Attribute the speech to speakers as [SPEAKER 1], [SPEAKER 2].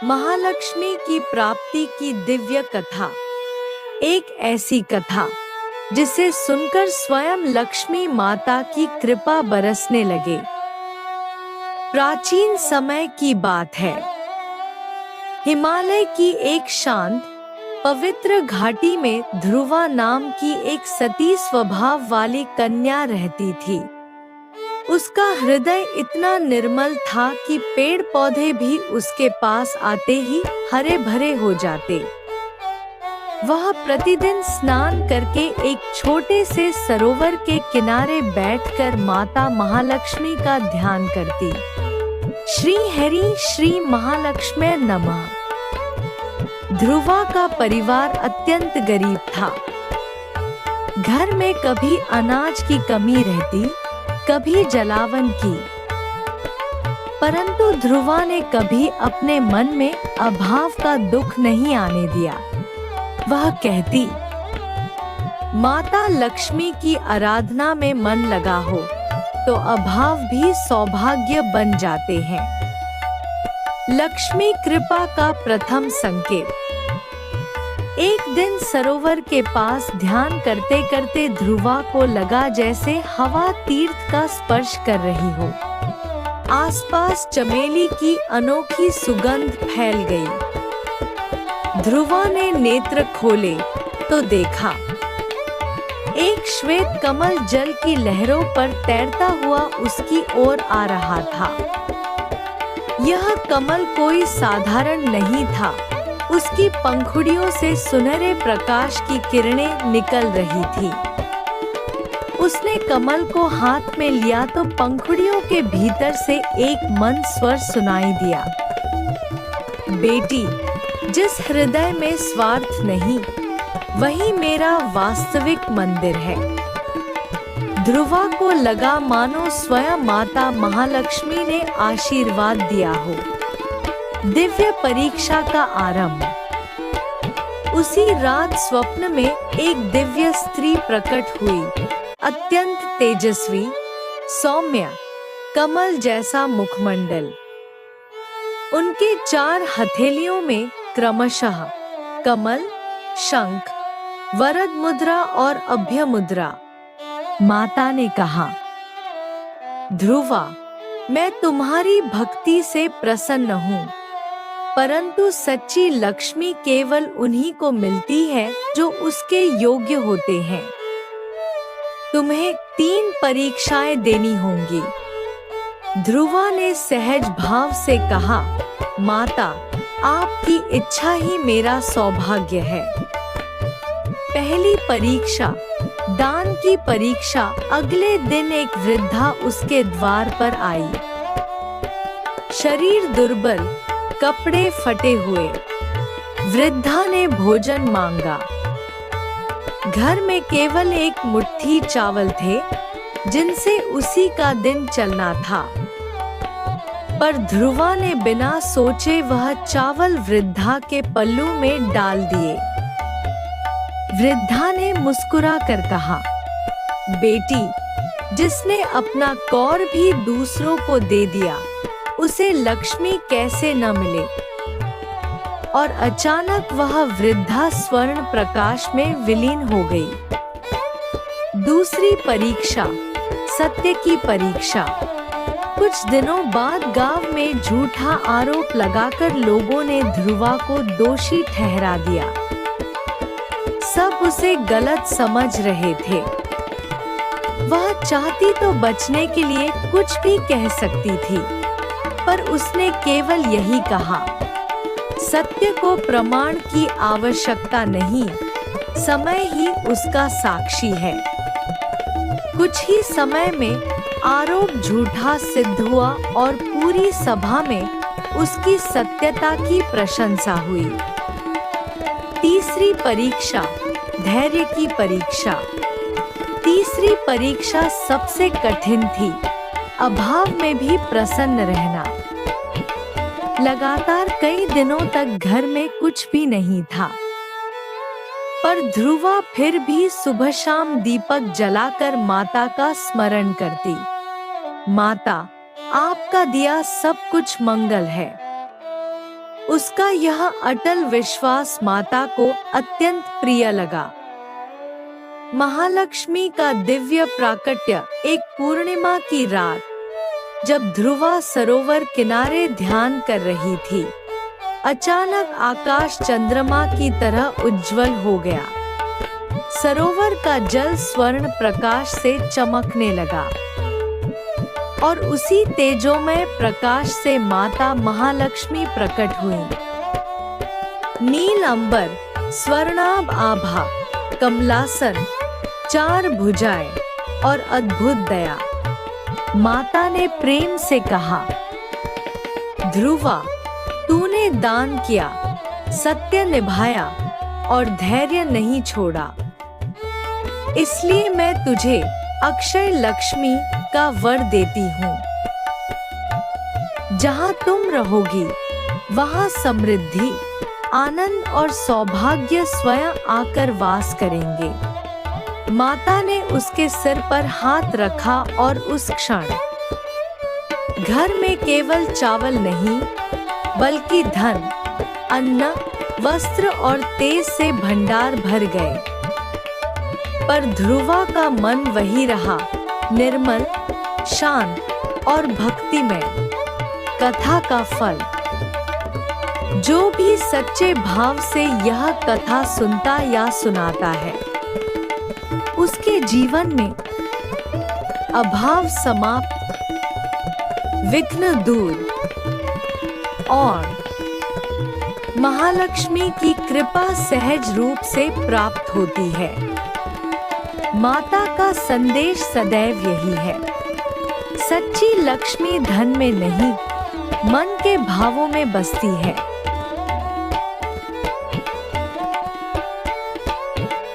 [SPEAKER 1] महालक्ष्मी की प्राप्ति की दिव्य कथा। एक ऐसी कथा जिसे सुनकर स्वयं लक्ष्मी माता की कृपा बरसने लगे। प्राचीन समय की बात है। हिमालय की एक शांत पवित्र घाटी में ध्रुवा नाम की एक सती स्वभाव वाली कन्या रहती थी। उसका हृदय इतना निर्मल था कि पेड़ पौधे भी उसके पास आते ही हरे भरे हो जाते। वह प्रतिदिन स्नान करके एक छोटे से सरोवर के किनारे बैठकर माता महालक्ष्मी का ध्यान करती। श्री हरि श्री महालक्ष्मी नमः। ध्रुवा का परिवार अत्यंत गरीब था। घर में कभी अनाज की कमी रहती, कभी जलावन की। परंतु ध्रुवा ने कभी अपने मन में अभाव का दुख नहीं आने दिया। वह कहती, माता लक्ष्मी की आराधना में मन लगा हो तो अभाव भी सौभाग्य बन जाते हैं। लक्ष्मी कृपा का प्रथम संकेत। एक दिन सरोवर के पास ध्यान करते करते ध्रुवा को लगा जैसे हवा तीर्थ का स्पर्श कर रही हो। आसपास चमेली की अनोखी सुगंध फैल गई। ध्रुवा ने नेत्र खोले तो देखा एक श्वेत कमल जल की लहरों पर तैरता हुआ उसकी ओर आ रहा था। यह कमल कोई साधारण नहीं था। उसकी पंखुड़ियों से सुनहरे प्रकाश की किरणें निकल रही थी। उसने कमल को हाथ में लिया तो पंखुड़ियों के भीतर से एक मंद स्वर सुनाई दिया, बेटी, जिस हृदय में स्वार्थ नहीं, वही मेरा वास्तविक मंदिर है। ध्रुवा को लगा मानो स्वयं माता महालक्ष्मी ने आशीर्वाद दिया हो। दिव्य परीक्षा का आरंभ। उसी रात स्वप्न में एक दिव्य स्त्री प्रकट हुई, अत्यंत तेजस्वी, सौम्य, कमल जैसा मुखमंडल। उनके 4 हथेलियों में क्रमशः कमल, शंख, वरद मुद्रा और अभय मुद्रा। माता ने कहा, ध्रुवा, मैं तुम्हारी भक्ति से प्रसन्न हूँ, परंतु सच्ची लक्ष्मी केवल उन्हीं को मिलती है जो उसके योग्य होते हैं। तुम्हें 3 परीक्षाएं देनी होंगी। ध्रुवा ने सहज भाव से कहा, माता, आपकी इच्छा ही मेरा सौभाग्य है। पहली परीक्षा, दान की परीक्षा। अगले दिन एक वृद्धा उसके द्वार पर आई। शरीर दुर्बल, कपड़े फटे हुए। वृद्धा ने भोजन मांगा। घर में केवल एक मुट्ठी चावल थे जिनसे उसी का दिन चलना था। पर ध्रुवा ने बिना सोचे वह चावल वृद्धा के पल्लू में डाल दिए। वृद्धा ने मुस्कुरा कर कहा, बेटी, जिसने अपना कौर भी दूसरों को दे दिया, उसे लक्ष्मी कैसे न मिले। और अचानक वह वृद्धा स्वर्ण प्रकाश में विलीन हो गई। दूसरी परीक्षा, सत्य की परीक्षा। कुछ दिनों बाद गांव में झूठा आरोप लगाकर लोगों ने ध्रुवा को दोषी ठहरा दिया। सब उसे गलत समझ रहे थे। वह चाहती तो बचने के लिए कुछ भी कह सकती थी, पर उसने केवल यही कहा, सत्य को प्रमाण की आवश्यकता नहीं, समय ही उसका साक्षी है। कुछ ही समय में आरोप झूठा सिद्ध हुआ और पूरी सभा में उसकी सत्यता की प्रशंसा हुई। तीसरी परीक्षा, धैर्य की परीक्षा। तीसरी परीक्षा सबसे कठिन थी, अभाव में भी प्रसन्न रहना। लगातार कई दिनों तक घर में कुछ भी नहीं था, पर ध्रुवा फिर भी सुबह शाम दीपक जलाकर माता का स्मरण करती। माता, आपका दिया सब कुछ मंगल है। उसका यह अटल विश्वास माता को अत्यंत प्रिय लगा। महालक्ष्मी का दिव्य प्राकट्य एक पूर्णिमा की रात, जब ध्रुवा सरोवर किनारे ध्यान कर रही थी, अचानक आकाश चंद्रमा की तरह उज्जवल हो गया। सरोवर का जल स्वर्ण प्रकाश से चमकने लगा और उसी तेजोमय प्रकाश से माता महालक्ष्मी प्रकट हुई। नील अंबर, स्वर्णाभ आभा, कमलासन, 4 भुजाएं और अद्भुत दया। माता ने प्रेम से कहा, ध्रुवा, तूने दान किया, सत्य निभाया और धैर्य नहीं छोड़ा, इसलिए मैं तुझे अक्षय लक्ष्मी का वर देती हूँ। जहाँ तुम रहोगी, वहाँ समृद्धि, आनंद और सौभाग्य स्वयं आकर वास करेंगे। माता ने उसके सिर पर हाथ रखा और उस क्षण घर में केवल चावल नहीं, बल्कि धन, अन्न, वस्त्र और तेज से भंडार भर गए। पर ध्रुवा का मन वही रहा, निर्मल, शांत और भक्तिमय। कथा का फल। जो भी सच्चे भाव से यह कथा सुनता या सुनाता है, उसके जीवन में अभाव समाप्त, विघ्न दूर और महालक्ष्मी की कृपा सहज रूप से प्राप्त होती है। माता का संदेश सदैव यही है, सच्ची लक्ष्मी धन में नहीं, मन के भावों में बसती है।